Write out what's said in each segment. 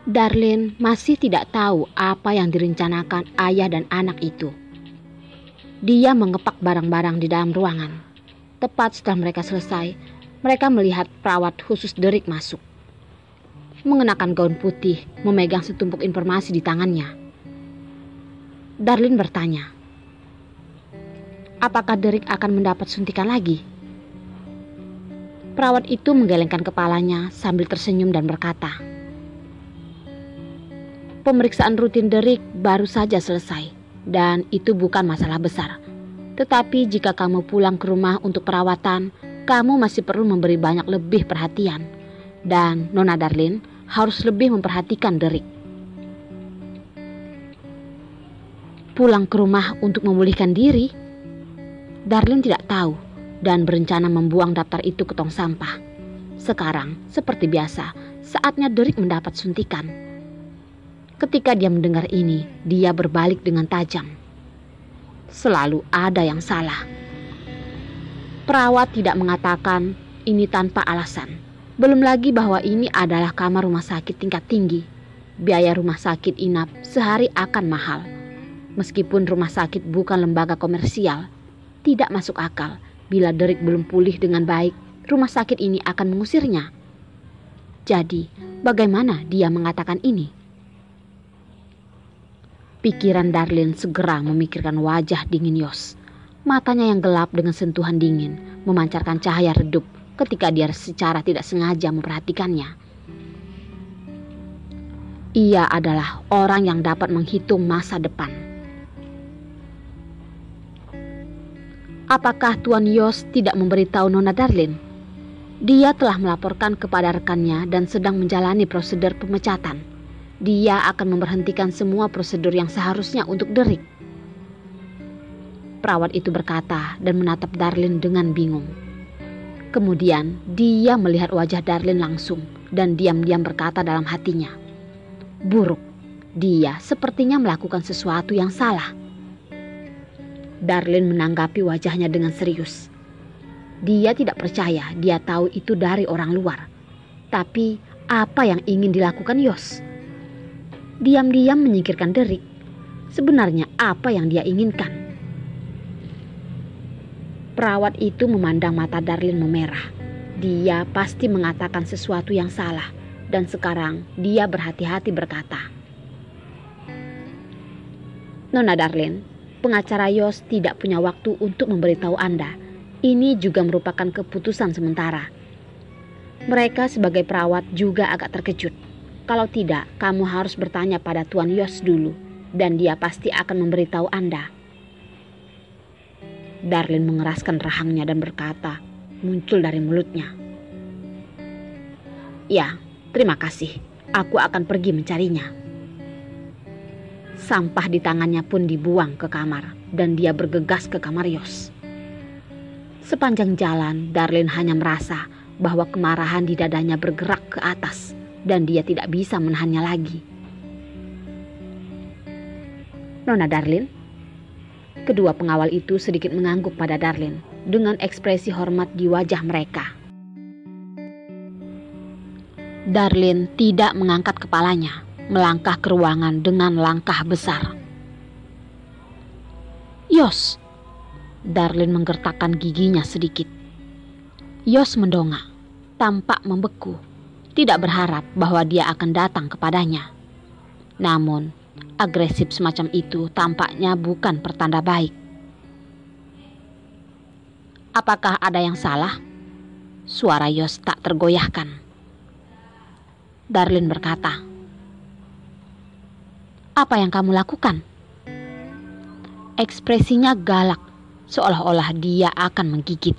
Darlene masih tidak tahu apa yang direncanakan ayah dan anak itu. Dia mengepak barang-barang di dalam ruangan. Tepat setelah mereka selesai, mereka melihat perawat khusus Derek masuk. Mengenakan gaun putih, memegang setumpuk informasi di tangannya. Darlene bertanya, apakah Derek akan mendapat suntikan lagi? Perawat itu menggelengkan kepalanya sambil tersenyum dan berkata, pemeriksaan rutin Derek baru saja selesai dan itu bukan masalah besar. Tetapi jika kamu pulang ke rumah untuk perawatan, kamu masih perlu memberi banyak lebih perhatian. Dan Nona Darlene harus lebih memperhatikan Derek. Pulang ke rumah untuk memulihkan diri? Darlene tidak tahu dan berencana membuang daftar itu ke tong sampah. Sekarang, seperti biasa, saatnya Derek mendapat suntikan. Ketika dia mendengar ini, dia berbalik dengan tajam. Selalu ada yang salah. Perawat tidak mengatakan ini tanpa alasan. Belum lagi bahwa ini adalah kamar rumah sakit tingkat tinggi. Biaya rumah sakit inap sehari akan mahal. Meskipun rumah sakit bukan lembaga komersial, tidak masuk akal bila Derek belum pulih dengan baik, rumah sakit ini akan mengusirnya. Jadi, bagaimana dia mengatakan ini? Pikiran Darlene segera memikirkan wajah dingin Yos. Matanya yang gelap dengan sentuhan dingin memancarkan cahaya redup ketika dia secara tidak sengaja memperhatikannya. Ia adalah orang yang dapat menghitung masa depan. Apakah Tuan Yos tidak memberitahu Nona Darlene? Dia telah melaporkan kepada rekannya dan sedang menjalani prosedur pemecatan. Dia akan memberhentikan semua prosedur yang seharusnya untuk Derek. Perawat itu berkata dan menatap Darlene dengan bingung. Kemudian dia melihat wajah Darlene langsung dan diam-diam berkata dalam hatinya, buruk, dia sepertinya melakukan sesuatu yang salah. Darlene menanggapi wajahnya dengan serius. Dia tidak percaya dia tahu itu dari orang luar. Tapi apa yang ingin dilakukan Yos? Diam-diam menyingkirkan Derek. Sebenarnya apa yang dia inginkan? Perawat itu memandang mata Darlene memerah. Dia pasti mengatakan sesuatu yang salah. Dan sekarang dia berhati-hati berkata, Nona Darlene, pengacara Yos tidak punya waktu untuk memberitahu Anda. Ini juga merupakan keputusan sementara. Mereka sebagai perawat juga agak terkejut. Kalau tidak, kamu harus bertanya pada Tuan Yos dulu. Dan dia pasti akan memberitahu Anda. Darlene mengeraskan rahangnya dan berkata, muncul dari mulutnya, ya, terima kasih. Aku akan pergi mencarinya. Sampah di tangannya pun dibuang ke kamar dan dia bergegas ke kamar Yos. Sepanjang jalan, Darlene hanya merasa bahwa kemarahan di dadanya bergerak ke atas dan dia tidak bisa menahannya lagi. Nona Darlene? Kedua pengawal itu sedikit mengangguk pada Darlene dengan ekspresi hormat di wajah mereka. Darlene tidak mengangkat kepalanya, melangkah ke ruangan dengan langkah besar. Yos! Darlene menggertakkan giginya sedikit. Yos mendongak, tampak membeku, tidak berharap bahwa dia akan datang kepadanya. Namun, agresif semacam itu tampaknya bukan pertanda baik. Apakah ada yang salah? Suara Yos tak tergoyahkan. Darlene berkata, apa yang kamu lakukan? Ekspresinya galak, seolah-olah dia akan menggigit.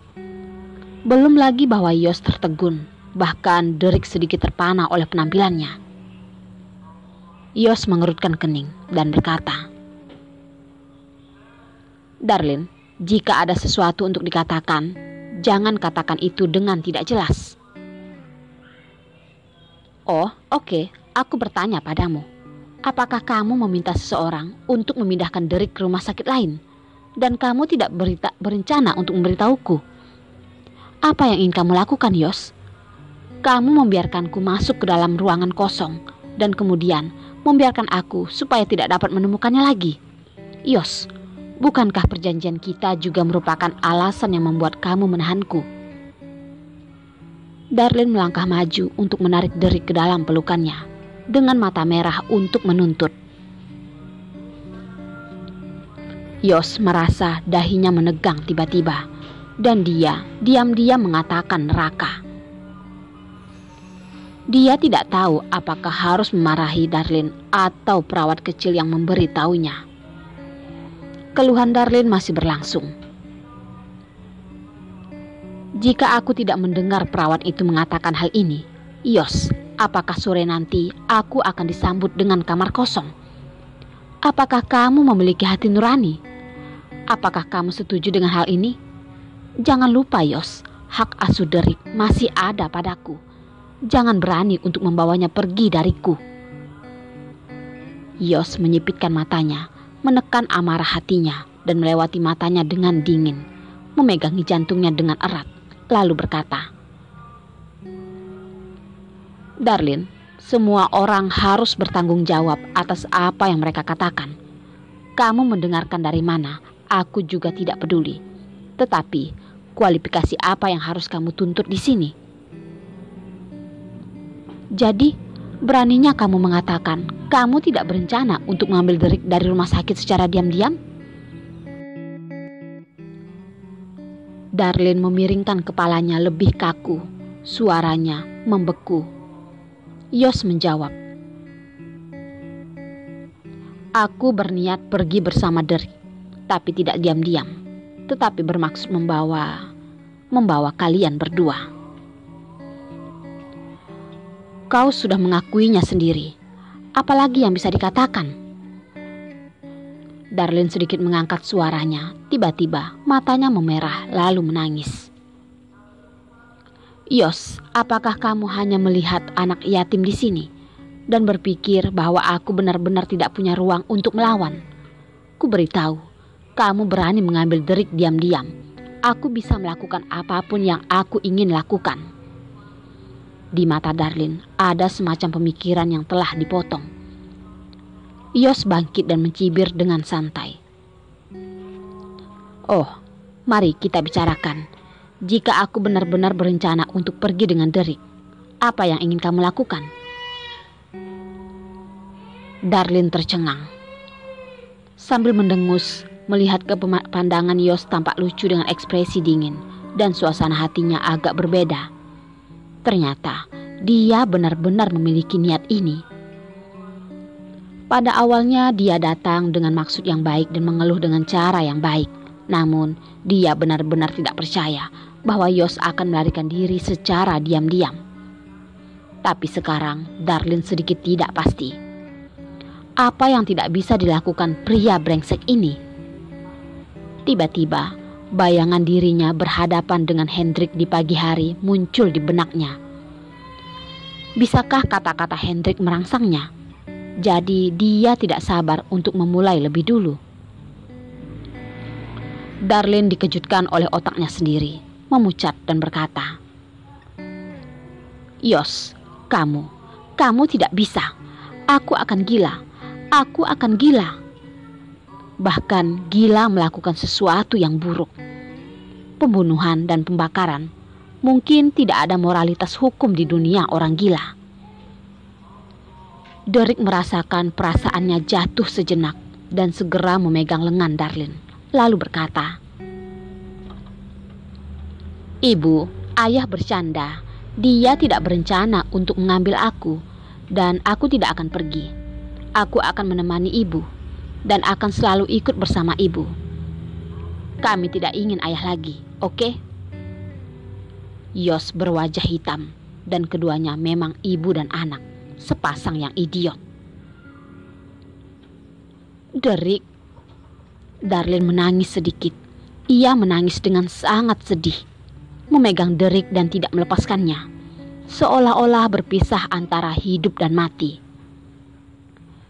Belum lagi bahwa Yos tertegun, bahkan Derek sedikit terpana oleh penampilannya. Yos mengerutkan kening dan berkata, Darlene, jika ada sesuatu untuk dikatakan, jangan katakan itu dengan tidak jelas. Oh, oke, aku bertanya padamu. Apakah kamu meminta seseorang untuk memindahkan Derek ke rumah sakit lain? Dan kamu tidak berencana untuk memberitahuku? Apa yang ingin kamu lakukan, Yos? Kamu membiarkanku masuk ke dalam ruangan kosong, dan kemudian membiarkan aku supaya tidak dapat menemukannya lagi. Yos, bukankah perjanjian kita juga merupakan alasan yang membuat kamu menahanku? Darlin melangkah maju untuk menarik Derek ke dalam pelukannya, dengan mata merah untuk menuntut. Yos merasa dahinya menegang tiba-tiba, dan dia diam-diam mengatakan neraka. Dia tidak tahu apakah harus memarahi Darlin atau perawat kecil yang memberi taunya. Keluhan Darlin masih berlangsung. Jika aku tidak mendengar perawat itu mengatakan hal ini, Yos, apakah sore nanti aku akan disambut dengan kamar kosong? Apakah kamu memiliki hati nurani? Apakah kamu setuju dengan hal ini? Jangan lupa, Yos, hak asuh Derek masih ada padaku. Jangan berani untuk membawanya pergi dariku. Yos menyipitkan matanya, menekan amarah hatinya, dan melewati matanya dengan dingin, memegangi jantungnya dengan erat, lalu berkata, Darlin, semua orang harus bertanggung jawab atas apa yang mereka katakan. Kamu mendengarkan dari mana, aku juga tidak peduli. Tetapi, kualifikasi apa yang harus kamu tuntut di sini? Jadi, beraninya kamu mengatakan kamu tidak berencana untuk mengambil Derek dari rumah sakit secara diam-diam? Darlin memiringkan kepalanya lebih kaku, suaranya membeku. Yos menjawab, aku berniat pergi bersama Derek, tapi tidak diam-diam, tetapi bermaksud membawa kalian berdua. Kau sudah mengakuinya sendiri. Apalagi yang bisa dikatakan? Darlin sedikit mengangkat suaranya. Tiba-tiba matanya memerah lalu menangis. Yos, apakah kamu hanya melihat anak yatim di sini dan berpikir bahwa aku benar-benar tidak punya ruang untuk melawan? Ku beritahu, kamu berani mengambil Derek diam-diam. Aku bisa melakukan apapun yang aku ingin lakukan. Di mata Darlin ada semacam pemikiran yang telah dipotong. Yos bangkit dan mencibir dengan santai. Oh, mari kita bicarakan. Jika aku benar-benar berencana untuk pergi dengan Derek, apa yang ingin kamu lakukan? Darlin tercengang. Sambil mendengus, melihat ke pandangan Yos tampak lucu dengan ekspresi dingin, dan suasana hatinya agak berbeda. Ternyata dia benar-benar memiliki niat ini. Pada awalnya dia datang dengan maksud yang baik dan mengeluh dengan cara yang baik. Namun dia benar-benar tidak percaya bahwa Yos akan melarikan diri secara diam-diam. Tapi sekarang Darlin sedikit tidak pasti. Apa yang tidak bisa dilakukan pria brengsek ini? Tiba-tiba bayangan dirinya berhadapan dengan Hendrik di pagi hari muncul di benaknya. Bisakah kata-kata Hendrik merangsangnya? Jadi dia tidak sabar untuk memulai lebih dulu. Darlin dikejutkan oleh otaknya sendiri, memucat dan berkata, Yos, kamu tidak bisa. Aku akan gila. Aku akan gila. Bahkan gila melakukan sesuatu yang buruk. Pembunuhan dan pembakaran. Mungkin tidak ada moralitas hukum di dunia orang gila. Derek merasakan perasaannya jatuh sejenak dan segera memegang lengan Darlin. Lalu berkata, Ibu, ayah bercanda. Dia tidak berencana untuk mengambil aku. Dan aku tidak akan pergi. Aku akan menemani ibu. Dan akan selalu ikut bersama ibu. Kami tidak ingin ayah lagi, oke? Yos berwajah hitam, dan keduanya memang ibu dan anak, sepasang yang idiot. Derek. Darlin menangis sedikit. Ia menangis dengan sangat sedih, memegang Derek dan tidak melepaskannya, seolah-olah berpisah antara hidup dan mati.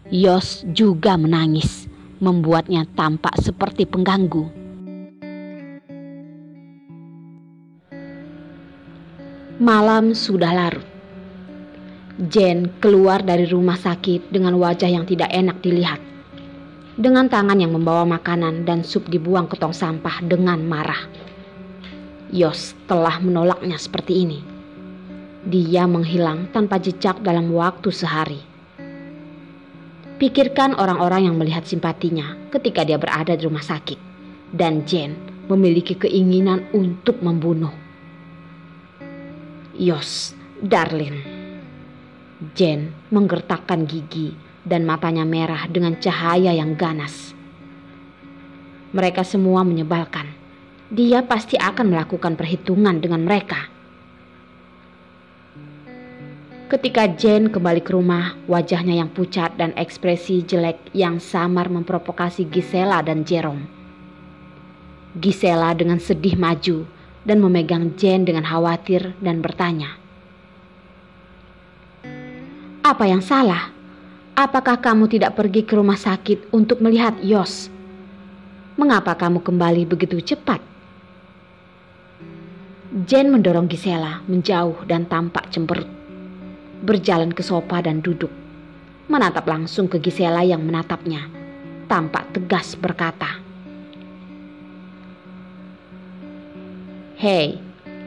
Yos juga menangis, membuatnya tampak seperti pengganggu. Malam sudah larut. Jane keluar dari rumah sakit dengan wajah yang tidak enak dilihat. Dengan tangan yang membawa makanan dan sup dibuang ke tong sampah dengan marah. Yos telah menolaknya seperti ini. Dia menghilang tanpa jejak dalam waktu sehari. Pikirkan orang-orang yang melihat simpatinya ketika dia berada di rumah sakit. Dan Jane memiliki keinginan untuk membunuh. Yos, Darlin. Jane menggertakkan gigi dan matanya merah dengan cahaya yang ganas. Mereka semua menyebalkan. Dia pasti akan melakukan perhitungan dengan mereka. Ketika Jane kembali ke rumah, wajahnya yang pucat dan ekspresi jelek yang samar memprovokasi Gisela dan Jerome. Gisela dengan sedih maju dan memegang Jane dengan khawatir dan bertanya, "Apa yang salah? Apakah kamu tidak pergi ke rumah sakit untuk melihat Yos? Mengapa kamu kembali begitu cepat?" Jane mendorong Gisela menjauh dan tampak cemberut. Berjalan ke sofa dan duduk. Menatap langsung ke Gisela yang menatapnya. Tampak tegas berkata, "Hei,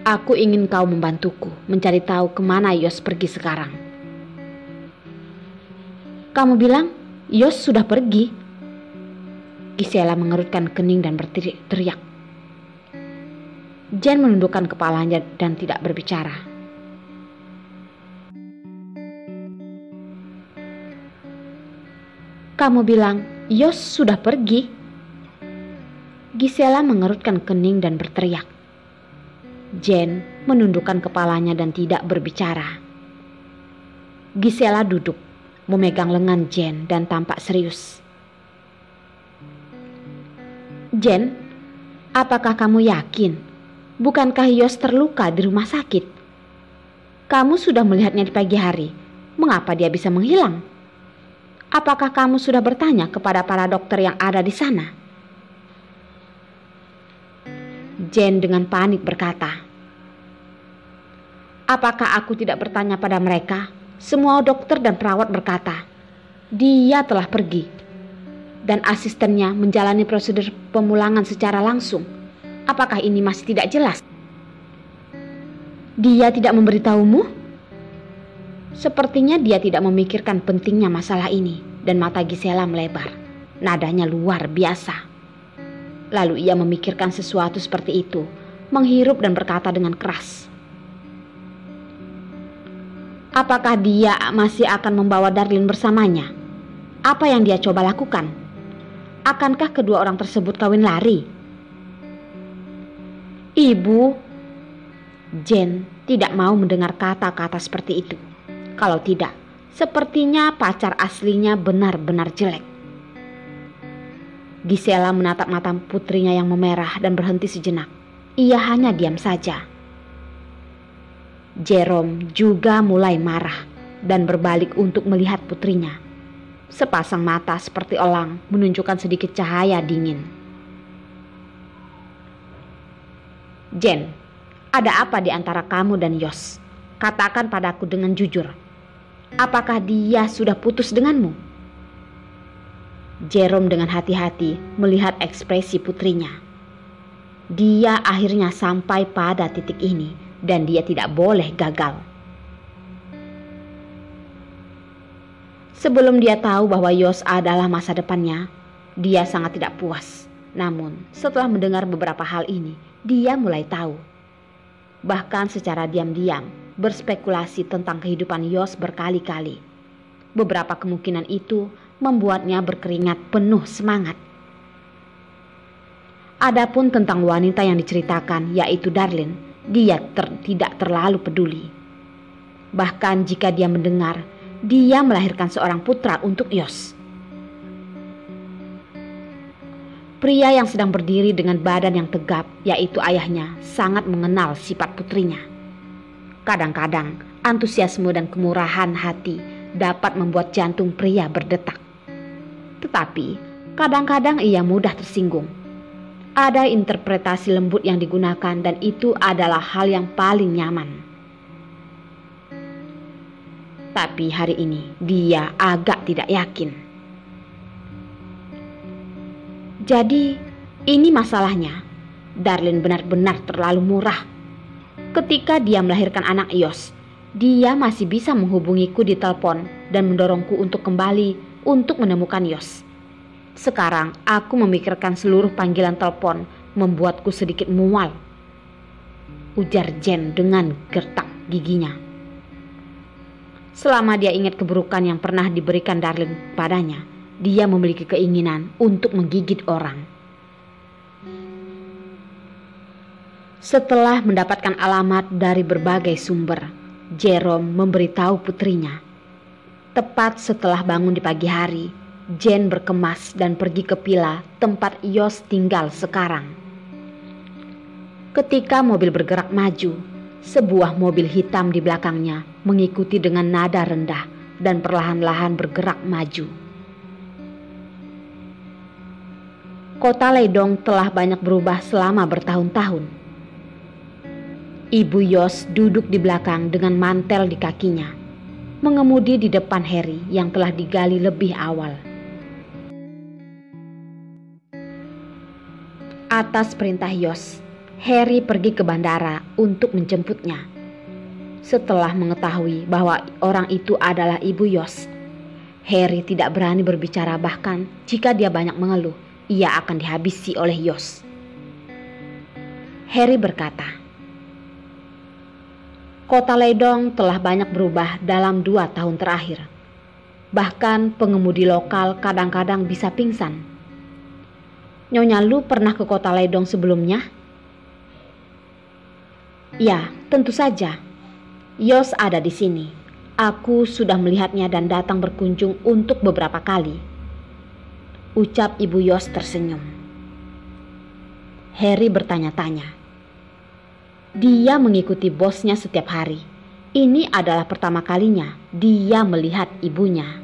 aku ingin kau membantuku mencari tahu kemana Yos pergi sekarang." "Kamu bilang Yos sudah pergi?" Gisela mengerutkan kening dan berteriak. Jane menundukkan kepalanya dan tidak berbicara. "Kamu bilang Yos sudah pergi?" Gisela mengerutkan kening dan berteriak. Jane menundukkan kepalanya dan tidak berbicara. Gisela duduk, memegang lengan Jane dan tampak serius. "Jane, apakah kamu yakin? Bukankah Yos terluka di rumah sakit? Kamu sudah melihatnya di pagi hari. Mengapa dia bisa menghilang? Apakah kamu sudah bertanya kepada para dokter yang ada di sana?" Jane dengan panik berkata, "Apakah aku tidak bertanya pada mereka?" Semua dokter dan perawat berkata, "Dia telah pergi." Dan asistennya menjalani prosedur pemulangan secara langsung. Apakah ini masih tidak jelas? "Dia tidak memberitahumu?" Sepertinya dia tidak memikirkan pentingnya masalah ini, dan mata Gisela melebar. Nadanya luar biasa. Lalu ia memikirkan sesuatu seperti itu, menghirup dan berkata dengan keras, "Apakah dia masih akan membawa Darlin bersamanya? Apa yang dia coba lakukan? Akankah kedua orang tersebut kawin lari?" "Ibu," Jane tidak mau mendengar kata-kata seperti itu. Kalau tidak, sepertinya pacar aslinya benar-benar jelek. Gisela menatap mata putrinya yang memerah dan berhenti sejenak. Ia hanya diam saja. Jerome juga mulai marah dan berbalik untuk melihat putrinya. Sepasang mata seperti elang menunjukkan sedikit cahaya dingin. "Jane, ada apa di antara kamu dan Yos? Katakan padaku dengan jujur. Apakah dia sudah putus denganmu?" Jerome dengan hati-hati melihat ekspresi putrinya. Dia akhirnya sampai pada titik ini dan dia tidak boleh gagal. Sebelum dia tahu bahwa Yos adalah masa depannya, dia sangat tidak puas. Namun setelah mendengar beberapa hal ini, dia mulai tahu. Bahkan secara diam-diam berspekulasi tentang kehidupan Yos berkali-kali. Beberapa kemungkinan itu membuatnya berkeringat penuh semangat. Adapun tentang wanita yang diceritakan, yaitu Darlin, dia tidak terlalu peduli. Bahkan jika dia mendengar, dia melahirkan seorang putra untuk Yos. Pria yang sedang berdiri dengan badan yang tegap, yaitu ayahnya, sangat mengenal sifat putrinya. Kadang-kadang antusiasme dan kemurahan hati dapat membuat jantung pria berdetak. Tetapi kadang-kadang ia mudah tersinggung. Ada interpretasi lembut yang digunakan dan itu adalah hal yang paling nyaman. Tapi hari ini dia agak tidak yakin. Jadi ini masalahnya. Darlene benar-benar terlalu murah. Ketika dia melahirkan anak Yos, dia masih bisa menghubungiku di telepon dan mendorongku untuk kembali untuk menemukan Yos. Sekarang aku memikirkan seluruh panggilan telepon membuatku sedikit mual, ujar Jen dengan gertak giginya. Selama dia ingat keburukan yang pernah diberikan Darlene padanya, dia memiliki keinginan untuk menggigit orang. Setelah mendapatkan alamat dari berbagai sumber, Jerome memberitahu putrinya. Tepat setelah bangun di pagi hari, Jen berkemas dan pergi ke villa tempat Yos tinggal sekarang. Ketika mobil bergerak maju, sebuah mobil hitam di belakangnya mengikuti dengan nada rendah dan perlahan-lahan bergerak maju. Kota Ledong telah banyak berubah selama bertahun-tahun. Ibu Yos duduk di belakang dengan mantel di kakinya, mengemudi di depan Harry yang telah digali lebih awal. Atas perintah Yos, Harry pergi ke bandara untuk menjemputnya. Setelah mengetahui bahwa orang itu adalah ibu Yos, Harry tidak berani berbicara, bahkan jika dia banyak mengeluh, ia akan dihabisi oleh Yos. Harry berkata, Kota Ledong telah banyak berubah dalam 2 tahun terakhir. Bahkan pengemudi lokal kadang-kadang bisa pingsan. Nyonya Lu pernah ke Kota Ledong sebelumnya? Ya, tentu saja. Yos ada di sini. Aku sudah melihatnya dan datang berkunjung untuk beberapa kali, ucap Ibu Yos tersenyum. Harry bertanya-tanya. Dia mengikuti bosnya setiap hari. Ini adalah pertama kalinya dia melihat ibunya.